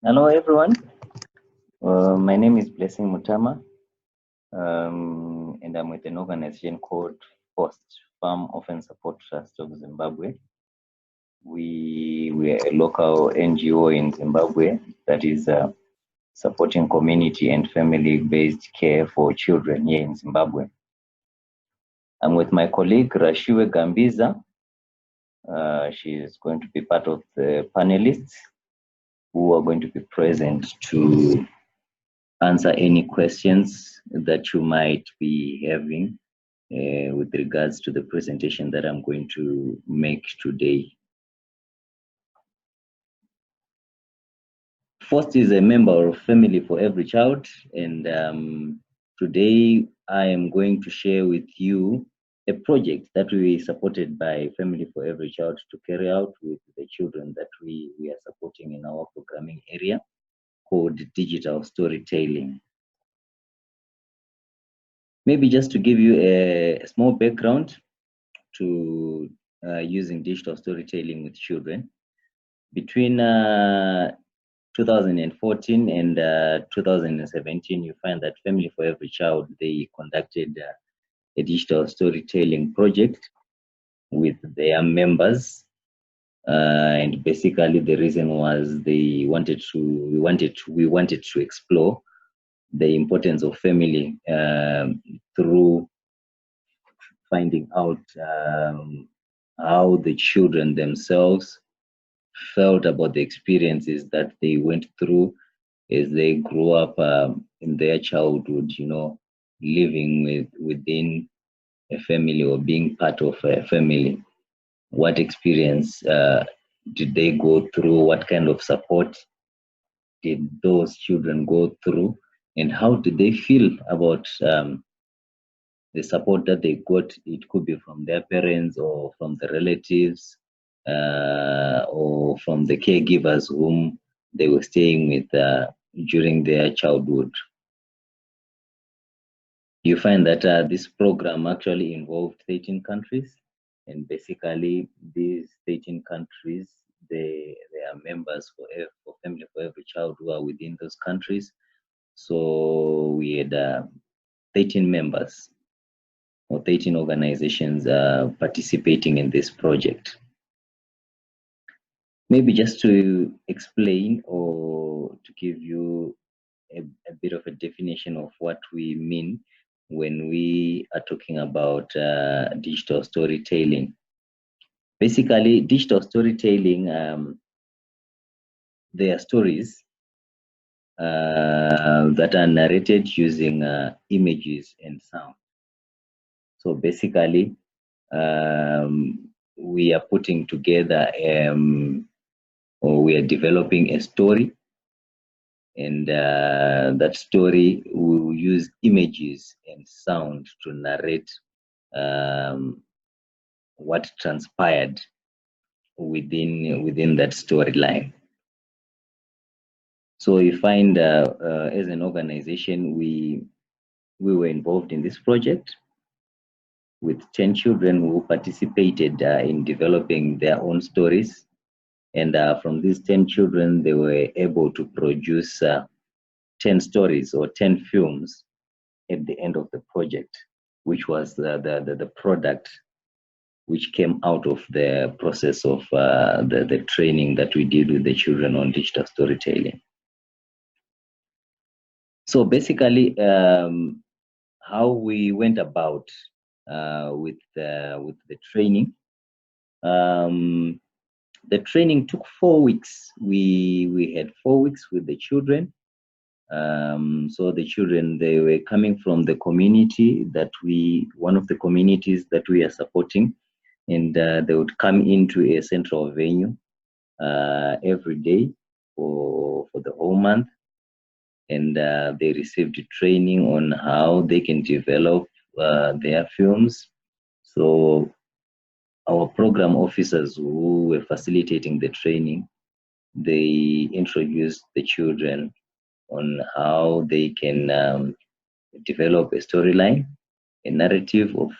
Hello, everyone. My name is Blessing Mutama, and I'm with an organization called Fost, Farm Orphan Support Trust of Zimbabwe. We are a local NGO in Zimbabwe that is supporting community and family-based care for children here in Zimbabwe. I'm with my colleague Rashiwe Gambiza. She is going to be part of the panelists who are going to be present to answer any questions that you might be having with regards to the presentation that I'm going to make today. Fost is a member of Family for Every Child, and today I am going to share with you a project that we supported by Family for Every Child to carry out with the children that we are supporting in our programming area called digital storytelling. Maybe just to give you a small background to using digital storytelling with children. Between 2014 and 2017, you find that Family for Every Child, they conducted a digital storytelling project with their members. And basically the reason was we wanted to explore the importance of family through finding out how the children themselves felt about the experiences that they went through as they grew up in their childhood, living within a family or being part of a family. What experience did they go through? What kind of support did those children go through? And how did they feel about the support that they got? It could be from their parents or from the relatives or from the caregivers whom they were staying with during their childhood. You find that this program actually involved 13 countries, and basically these 13 countries, they are members for Family for Every Child who are within those countries. So we had 13 members or 13 organizations participating in this project. Maybe just to explain or to give you a bit of a definition of what we mean when we are talking about digital storytelling. Basically, digital storytelling, they are stories that are narrated using images and sound. So basically, we are putting together or we are developing a story, and that story will use images and sound to narrate what transpired within that storyline. So you find as an organization, we were involved in this project with 10 children who participated in developing their own stories. And from these 10 children, they were able to produce 10 stories or 10 films at the end of the project, which was the product which came out of the process of the training that we did with the children on digital storytelling. So basically, how we went about with the training. The training took 4 weeks. We had 4 weeks with the children. So the children, they were coming from the community that one of the communities that we are supporting, and they would come into a central venue every day for the whole month, and they received training on how they can develop their films. So our program officers who were facilitating the training, they introduced the children on how they can develop a storyline, a narrative of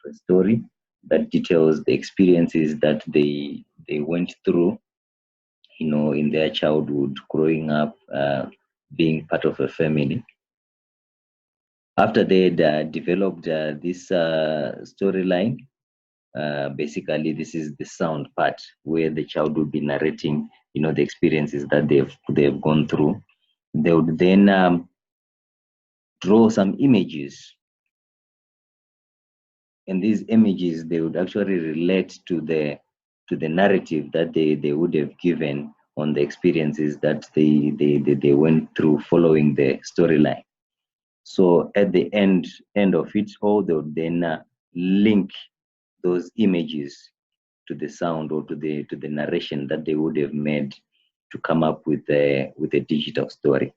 a story that details the experiences that they went through in their childhood, growing up, being part of a family. After they'd developed this storyline, basically this is the sound part where the child would be narrating, the experiences that they've gone through. They would then draw some images, and these images they would actually relate to the narrative that they would have given on the experiences that they went through following the storyline. So at the end of it all, they would then link those images to the sound or to the narration that they would have made to come up with a digital story.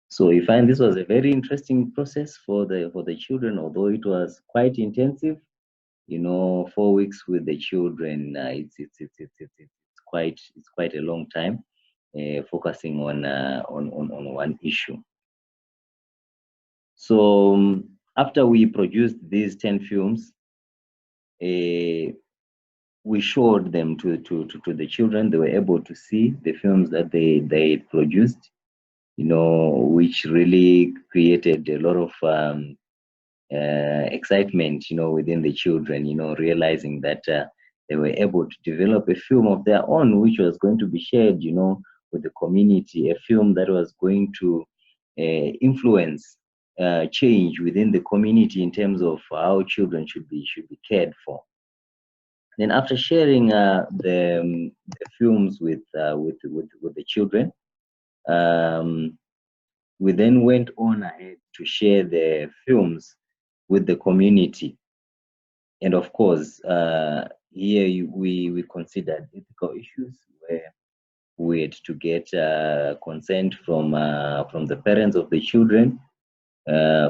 So we find this was a very interesting process for the children, although it was quite intensive. 4 weeks with the children, it's quite a long time, focusing on one issue. So after we produced these 10 films, we showed them to the children. They were able to see the films that they produced, which really created a lot of excitement, within the children, realizing that they were able to develop a film of their own, which was going to be shared, with the community, a film that was going to influence change within the community in terms of how children should be cared for. Then after sharing the films with the children, we then went on ahead to share the films with the community. And of course, here we considered ethical issues where we had to get consent from the parents of the children.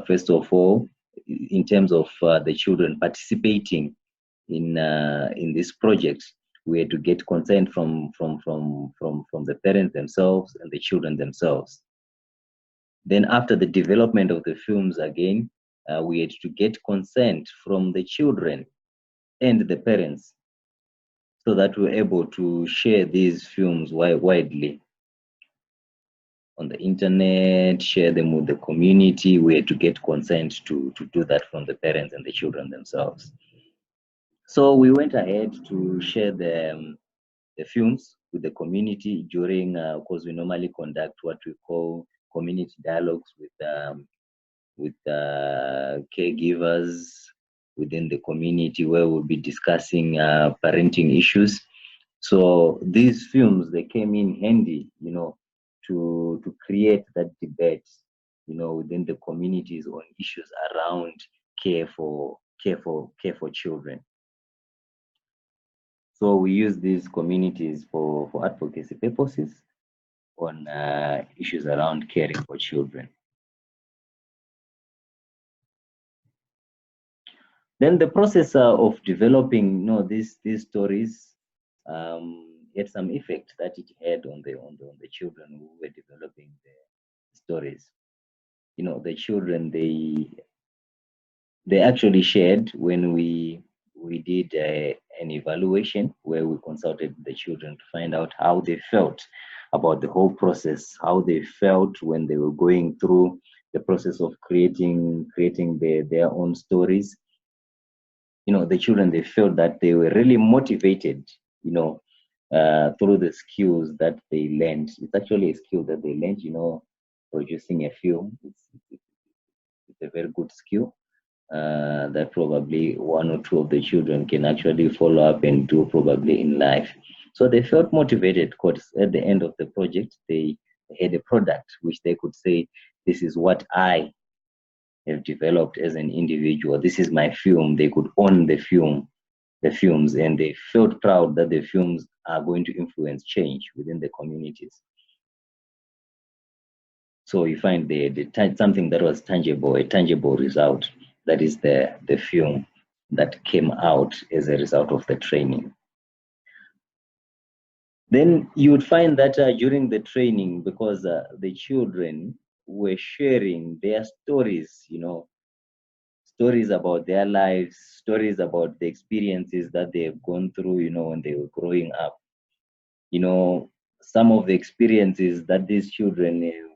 First of all, in terms of the children participating in this project, we had to get consent from the parents themselves and the children themselves. Then after the development of the films again, we had to get consent from the children and the parents so that we're able to share these films widely on the internet, share them with the community. We had to get consent to do that from the parents and the children themselves. So we went ahead to share the films with the community during, of course, we normally conduct what we call community dialogues with caregivers within the community, where we'll be discussing parenting issues. So these films, they came in handy, to create that debate, within the communities on issues around care for children. So we use these communities for advocacy purposes on issues around caring for children. Then the process of developing, these stories had some effect that it had on the children who were developing the stories. The children, they actually shared when we did an evaluation where we consulted the children to find out how they felt about the whole process, how they felt when they were going through the process of creating their own stories. The children, they felt that they were really motivated, through the skills that they learned. It's actually a skill that they learned, producing a film. It's a very good skill that probably one or two of the children can actually follow up and do probably in life. So they felt motivated because at the end of the project, they had a product which they could say, this is what I have developed as an individual. This is my film. They could own the films, and they felt proud that the films are going to influence change within the communities. So you find something that was tangible, a tangible result. That is the film that came out as a result of the training. Then you would find that during the training, because the children were sharing their stories, stories about their lives, stories about the experiences that they have gone through, when they were growing up. you know, some of the experiences that these children have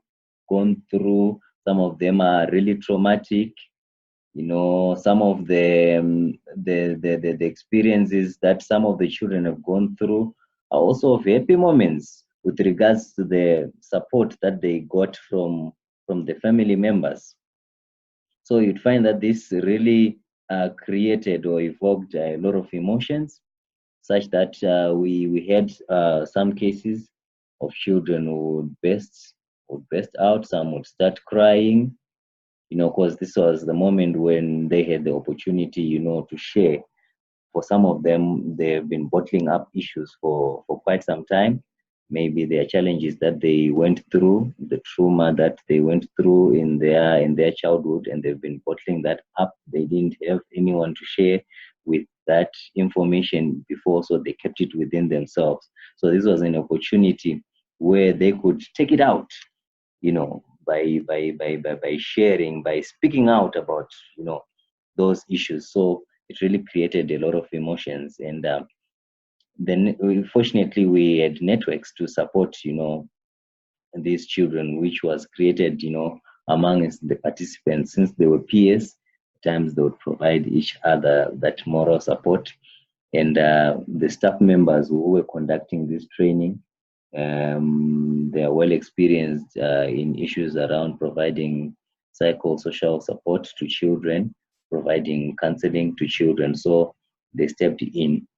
gone through, some of them are really traumatic. You know, some of the experiences that some of the children have gone through are also of happy moments with regards to the support that they got from the family members. So you'd find that this really created or evoked a lot of emotions, such that we had some cases of children who would burst out. Some would start crying, you know, because this was the moment when they had the opportunity, you know, to share. For some of them, they've been bottling up issues for quite some time. Maybe their challenges that they went through, the trauma that they went through in their childhood, and they've been bottling that up. They didn't have anyone to share with that information before, so they kept it within themselves. So this was an opportunity where they could take it out, you know, by sharing, by speaking out about, you know, those issues. So it really created a lot of emotions. And then fortunately we had networks to support, you know, these children, which was created, you know, amongst the participants. Since they were peers, at times they would provide each other that moral support. And the staff members who were conducting this training, they are well experienced in issues around providing psychosocial support to children, providing counseling to children. So they stepped in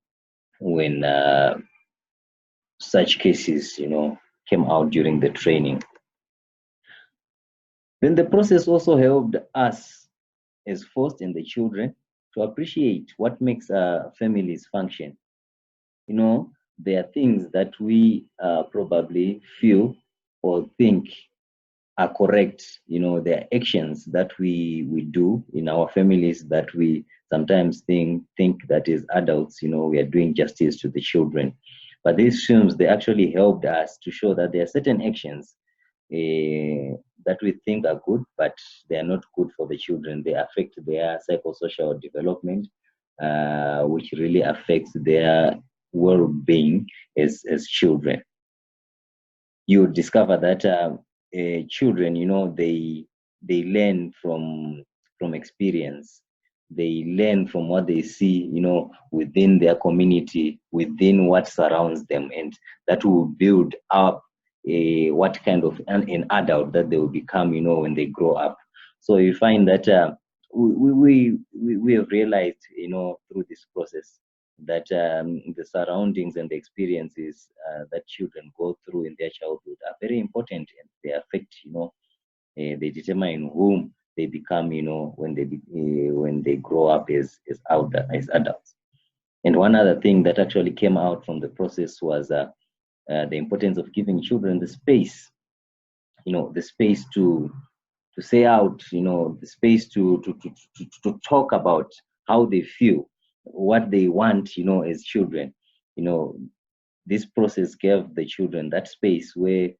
when such cases, you know, came out during the training. Then the process also helped us as Fost and the children to appreciate what makes families function. You know, there are things that we probably feel or think are correct. You know, there are actions that we do in our families that we sometimes think that as adults, you know, we are doing justice to the children. But these films, they actually helped us to show that there are certain actions that we think are good, but they are not good for the children. They affect their psychosocial development, which really affects their well-being as children. You discover that children, you know, they learn from experience. They learn from what they see, you know, within their community, within what surrounds them, and that will build up what kind of an adult that they will become, you know, when they grow up. So you find that we have realized, you know, through this process that the surroundings and the experiences that children go through in their childhood are very important, and they affect, you know, they determine whom they become, you know, when they grow up as adults. And one other thing that actually came out from the process was the importance of giving children the space, you know, the space to say out, you know, the space to talk about how they feel, what they want, you know, as children. You know, this process gave the children that space where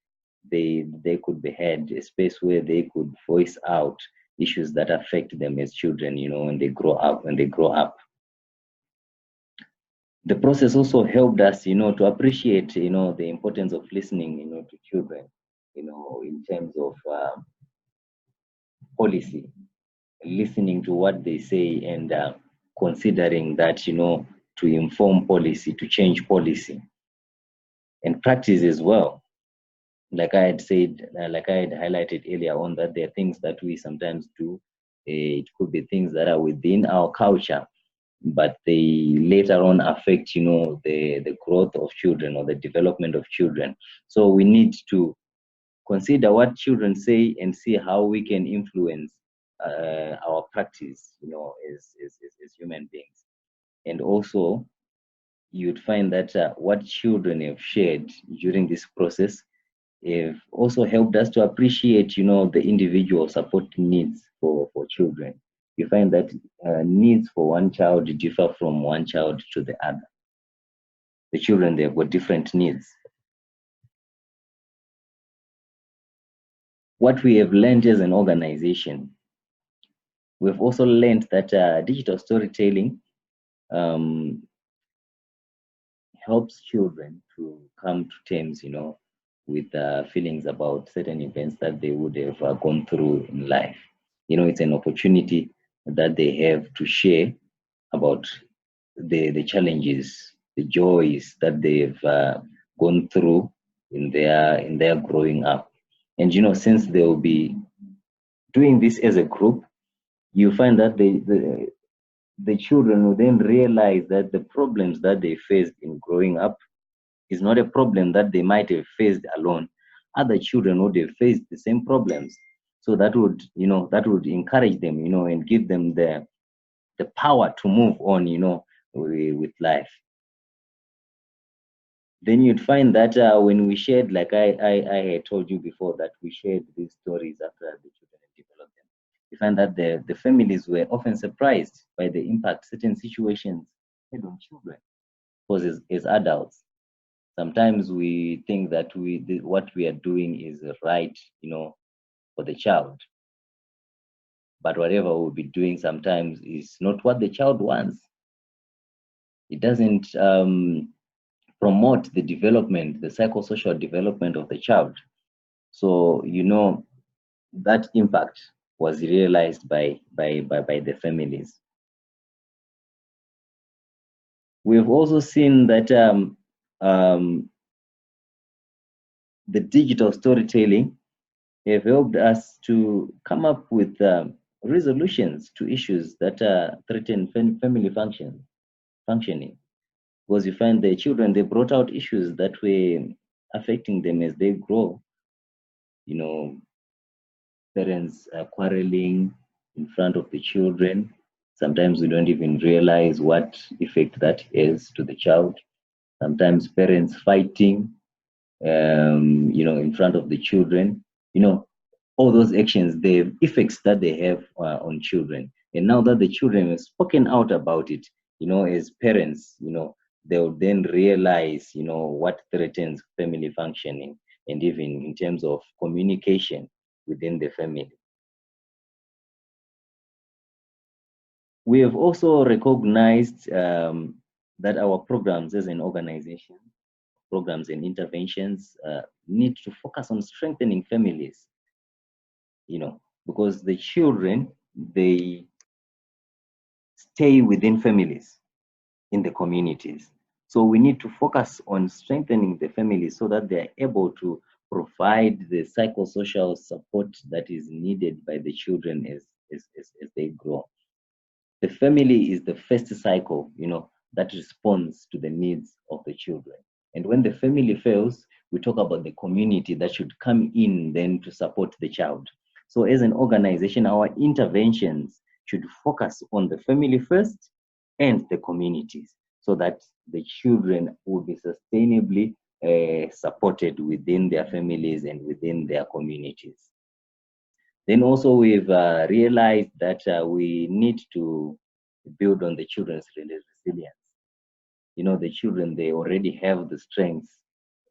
they could be heard, a space where they could voice out issues that affect them as children, you know, when they grow up. The process also helped us, you know, to appreciate, you know, the importance of listening, you know, to children, you know, in terms of policy, listening to what they say, and considering that, you know, to inform policy, to change policy, and practice as well. Like I had said, like I had highlighted earlier on, that there are things that we sometimes do. It could be things that are within our culture, but they later on affect, you know, the growth of children or the development of children. So we need to consider what children say and see how we can influence our practice, you know, as human beings. And also, you'd find that what children have shared during this process have also helped us to appreciate, you know, the individual support needs for children. You find that needs for one child differ from one child to the other. The children, they've got different needs. What we have learned as an organization, we've also learned that digital storytelling helps children to come to terms, with feelings about certain events that they would have gone through in life. It's an opportunity that they have to share about the challenges, the joys that they've gone through in their growing up. And since they will be doing this as a group, you find that the children will then realize that the problems that they faced in growing up is not a problem that they might have faced alone. Other children would have faced the same problems. So that would encourage them, and give them the power to move on, with life. Then you'd find that when we shared, like I had told you before, that we shared these stories after the children had developed them. You find that the families were often surprised by the impact certain situations had on children. Because as adults, sometimes we think that what we are doing is right, for the child. But whatever we'll be doing sometimes is not what the child wants. It doesn't promote the development, the psychosocial development of the child. So, that impact was realized by the families. We've also seen that the digital storytelling have helped us to come up with resolutions to issues that threaten family functioning. Because you find the children, they brought out issues that were affecting them as they grow. Parents are quarreling in front of the children. Sometimes we don't even realize what effect that has to the child. Sometimes parents fighting, in front of the children. All those actions, they have effects that they have on children. And now that the children have spoken out about it, as parents, they'll then realize, what threatens family functioning, and even in terms of communication within the family. We have also recognized that our programs as an organization, programs and interventions, need to focus on strengthening families, because the children, they stay within families in the communities. So we need to focus on strengthening the families so that they're able to provide the psychosocial support that is needed by the children as they grow. The family is the first cycle, that responds to the needs of the children. And when the family fails, we talk about the community that should come in then to support the child. So as an organization, our interventions should focus on the family first and the communities, so that the children will be sustainably supported within their families and within their communities. Then also we've realized that we need to build on the children's resilience. The children, they already have the strengths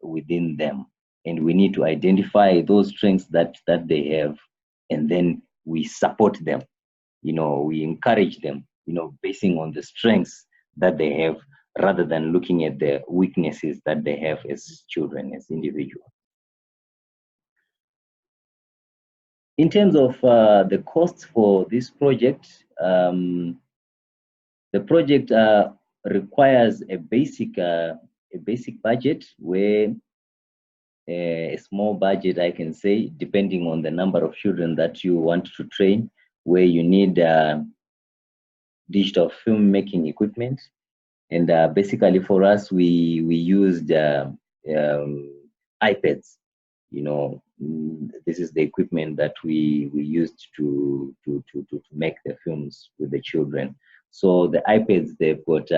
within them, and we need to identify those strengths that they have, and then we support them. We encourage them, basing on the strengths that they have, rather than looking at the weaknesses that they have as children, as individuals. In terms of the costs for this project, the project requires a basic budget, where a small budget, I can say, depending on the number of children that you want to train, where you need digital filmmaking equipment. And basically for us, we used iPads. This is the equipment that we used to make the films with the children. So the iPads, they've got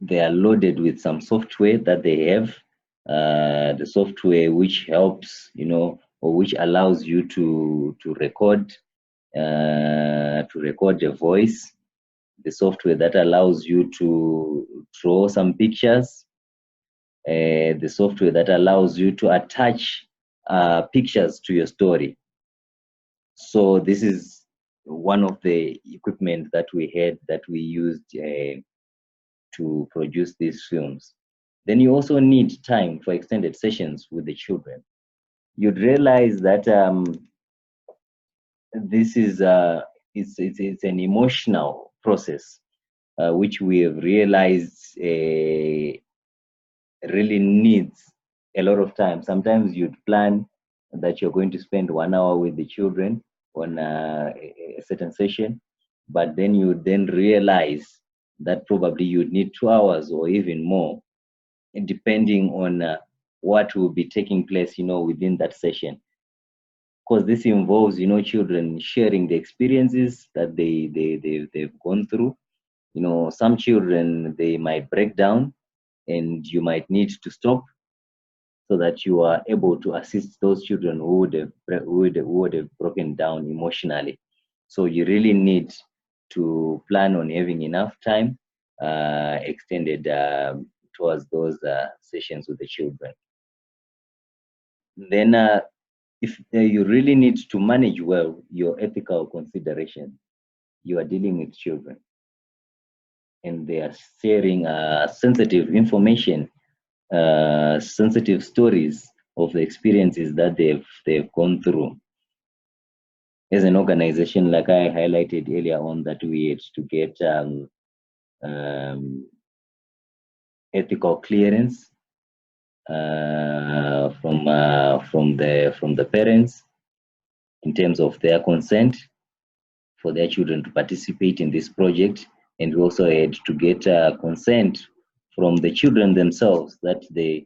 they are loaded with some software that they have. The software which helps, or which allows you to record the voice. The software that allows you to draw some pictures. The software that allows you to attach pictures to your story. So this is one of the equipment that we had, that we used to produce these films. Then you also need time for extended sessions with the children. You'd realize that this is it's an emotional process, which we have realized really needs a lot of time. Sometimes you'd plan that you're going to spend 1 hour with the children on a certain session, but then you then realize that probably you'd need 2 hours or even more, depending on what will be taking place, within that session. Because this involves, children sharing the experiences that they've gone through. Some children, they might break down and you might need to stop so that you are able to assist those children who would have broken down emotionally. So you really need to plan on having enough time extended towards those sessions with the children. Then, if you really need to manage well your ethical consideration, you are dealing with children and they are sharing sensitive information, sensitive stories of the experiences that they've gone through. As an organization, like I highlighted earlier on, that we had to get um, ethical clearance from the parents in terms of their consent for their children to participate in this project, and we also had to get consent from the children themselves that they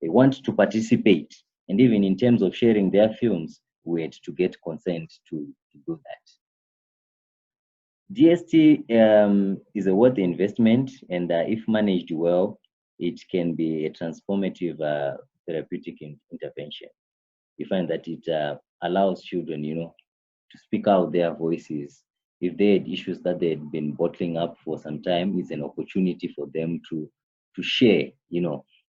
want to participate. And even in terms of sharing their films, we had to get consent to do that. DST is a worthy investment, and if managed well, it can be a transformative therapeutic intervention. You find that it allows children, to speak out their voices. If they had issues that they had been bottling up for some time, it's an opportunity for them to share,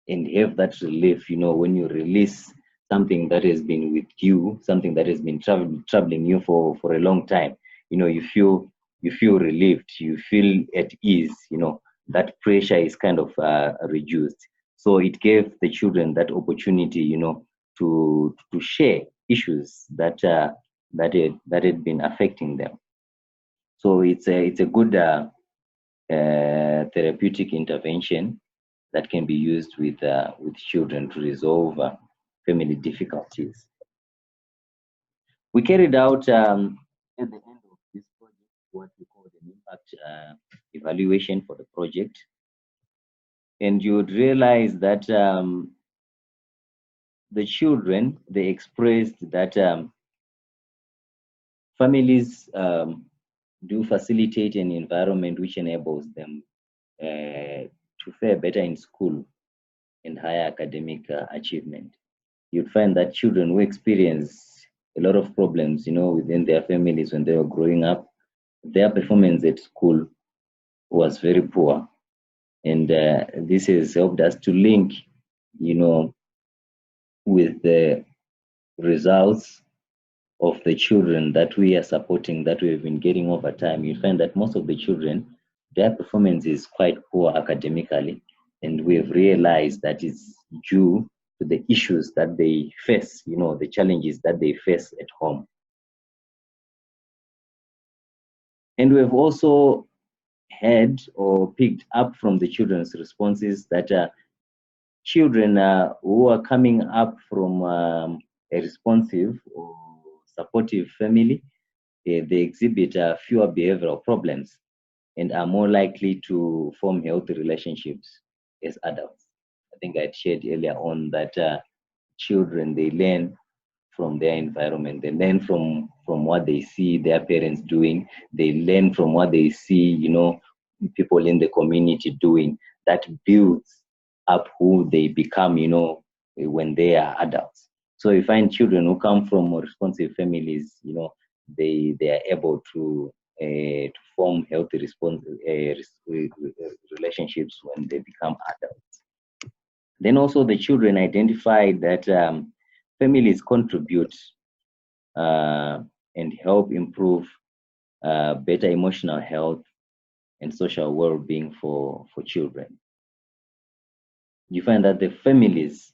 and have that relief. When you release something that has been with you, something that has been troubling you for a long time, you feel relieved, you feel at ease. That pressure is kind of reduced. So it gave the children that opportunity, to share issues that had been affecting them. So it's a good therapeutic intervention that can be used with children to resolve family difficulties. We carried out at the end of this project what we call an impact evaluation for the project, and you would realize that the children, they expressed that families do facilitate an environment which enables them to fare better in school and higher academic achievement. You'd find that children who experience a lot of problems, within their families when they were growing up, their performance at school was very poor. And this has helped us to link, with the results of the children that we are supporting, that we've been getting over time. You find that most of the children, their performance is quite poor academically, and we've realized that it's due to the issues that they face, the challenges that they face at home. And we've also heard or picked up from the children's responses that children who are coming up from a responsive or supportive family, they exhibit fewer behavioral problems and are more likely to form healthy relationships as adults. I think I shared earlier on that children, they learn from their environment. They learn from what they see their parents doing. They learn from what they see, people in the community doing. That builds up who they become, when they are adults. So you find children who come from responsive families, they are able to form healthy relationships when they become adults. Then also the children identified that families contribute and help improve better emotional health and social well-being for children. You find that the families,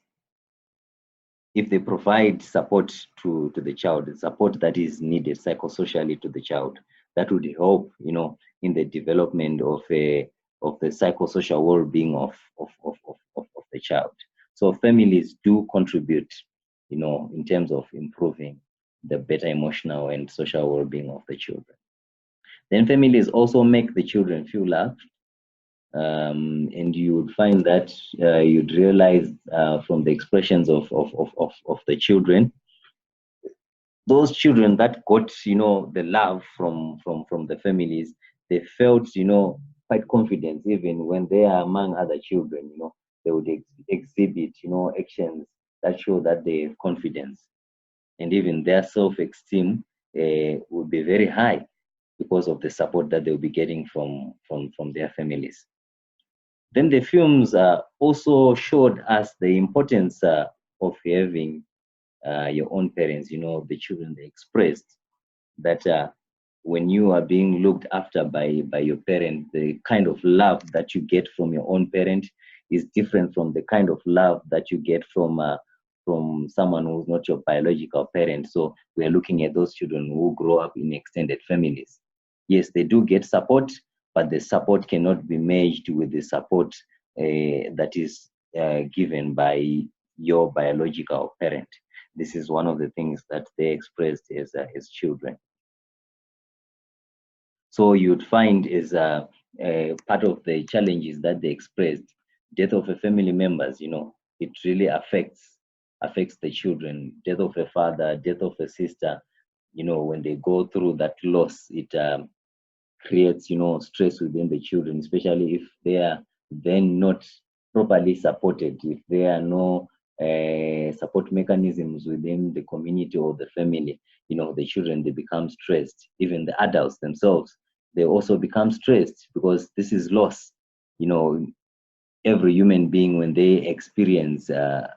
if they provide support to the child, the support that is needed psychosocially to the child, that would help, in the development of the psychosocial well-being of the child. So families do contribute, in terms of improving the better emotional and social well-being of the children. Then families also make the children feel loved, and you would find that you'd realize from the expressions of the children, those children that got the love from the families, they felt quite confident even when they are among other children. They would exhibit actions that show that they have confidence, and even their self-esteem would be very high because of the support that they'll be getting from their families. Then the films also showed us the importance of having your own parents. The children, they expressed that when you are being looked after by your parent, the kind of love that you get from your own parent is different from the kind of love that you get from someone who's not your biological parent. So we are looking at those children who grow up in extended families. Yes, they do get support, but the support cannot be merged with the support that is given by your biological parent. This is one of the things that they expressed as children. So you'd find is part of the challenges that they expressed. Death of a family members, it really affects the children. Death of a father, death of a sister, when they go through that loss, it creates stress within the children, especially if they are then not properly supported, if there are no support mechanisms within the community or the family. The children, they become stressed. Even the adults themselves, they also become stressed because this is loss. Every human being, when they experience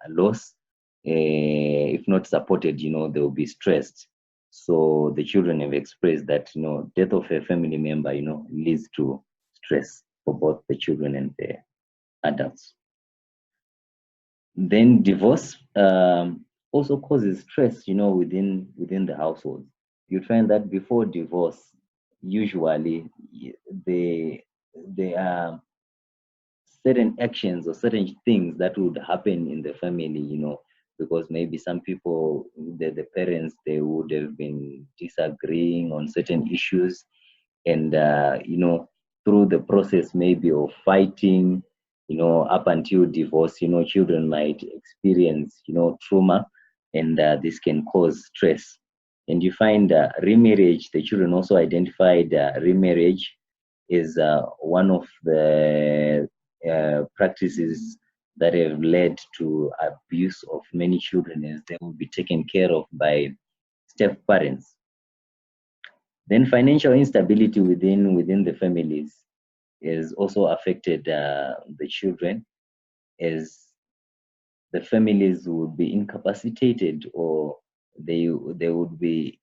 loss, if not supported, they will be stressed. So the children have expressed that death of a family member leads to stress for both the children and the adults. Then divorce also causes stress within the household. You find that before divorce, usually there are certain actions or certain things that would happen in the family, because maybe some people, the parents, they would have been disagreeing on certain issues, and through the process maybe of fighting, up until divorce, children might experience trauma, and this can cause stress. And you find remarriage, the children also identified remarriage is one of the practices that have led to abuse of many children, as they will be taken care of by step parents. Then financial instability within the families is also affected the children, as the families would be incapacitated, or they would be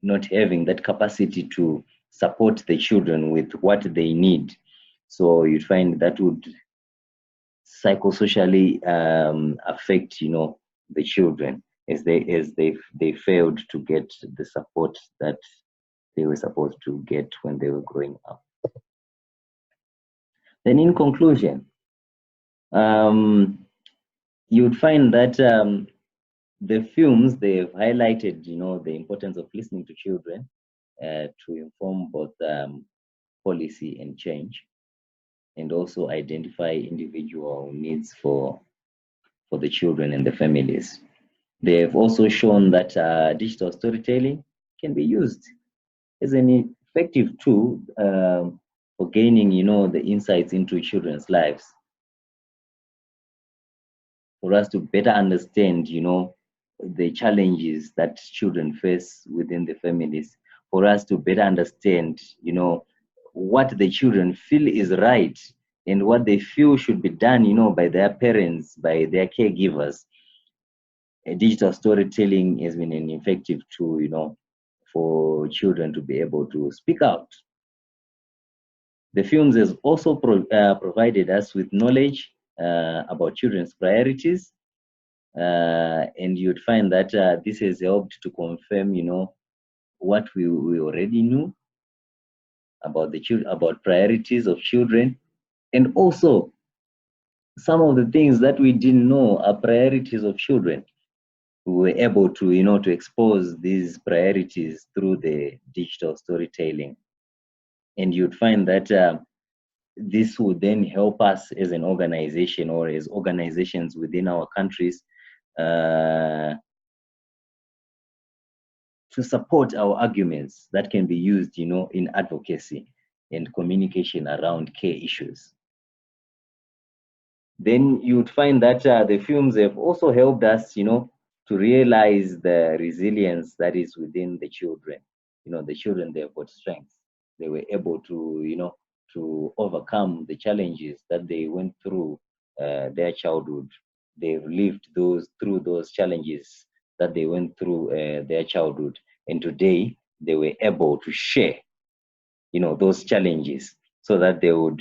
not having that capacity to support the children with what they need. So you find that would psychosocially affect the children, as they failed to get the support that they were supposed to get when they were growing up. Then in conclusion, you'd find that the films, they've highlighted the importance of listening to children to inform both policy and change, and also identify individual needs for the children and the families. They've also shown that digital storytelling can be used as an effective tool for gaining, the insights into children's lives, for us to better understand, the challenges that children face within the families, for us to better understand, what the children feel is right and what they feel should be done, by their parents, by their caregivers. Digital storytelling has been an effective tool, for children to be able to speak out The films has also provided us with knowledge about children's priorities, and you'd find that this has helped to confirm, what we already knew about about priorities of children, and also some of the things that we didn't know are priorities of children. We were able to, to expose these priorities through the digital storytelling, and you'd find that this would then help us as an organization or as organizations within our countries uh, to support our arguments that can be used, in advocacy and communication around care issues. Then you'd find that the films have also helped us, to realize the resilience that is within the children. The children, they've got strength. They were able to, to overcome the challenges that they went through their childhood. They've lived through those challenges that they went through their childhood, and today they were able to share, those challenges, so that they would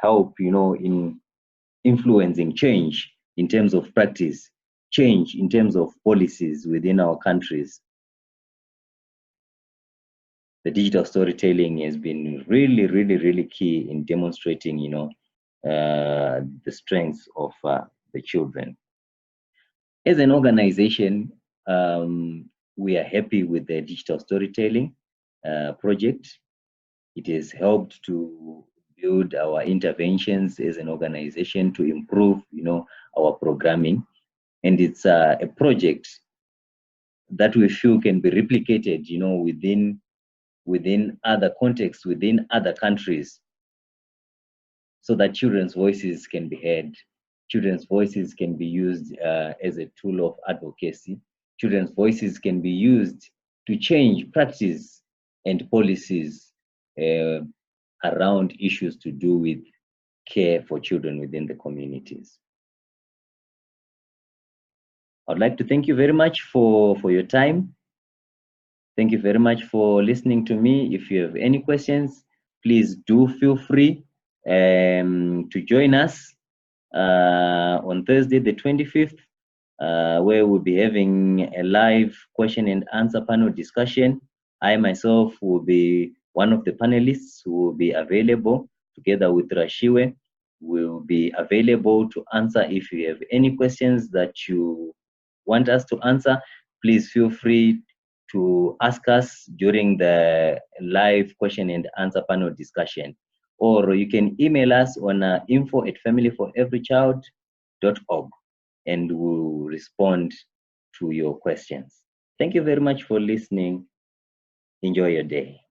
help, in influencing change in terms of practice, change in terms of policies within our countries. The digital storytelling has been really, really, really key in demonstrating, the strengths of the children. As an organization, we are happy with the digital storytelling project. It has helped to build our interventions as an organization to improve, our programming. And it's a project that we feel can be replicated, within other contexts, within other countries, so that children's voices can be heard. Children's voices can be used as a tool of advocacy. Children's voices can be used to change practice and policies uh, around issues to do with care for children within the communities. I'd like to thank you very much for your time. Thank you very much for listening to me. If you have any questions, please do feel free to join us on Thursday, the 25th, where we'll be having a live question and answer panel discussion. I myself will be one of the panelists who will be available together with Rashiwe. Will be available to answer. If you have any questions that you want us to answer, please feel free to ask us during the live question and answer panel discussion. Or you can email us on info@familyforeverychild.org, and we'll respond to your questions. Thank you very much for listening. Enjoy your day.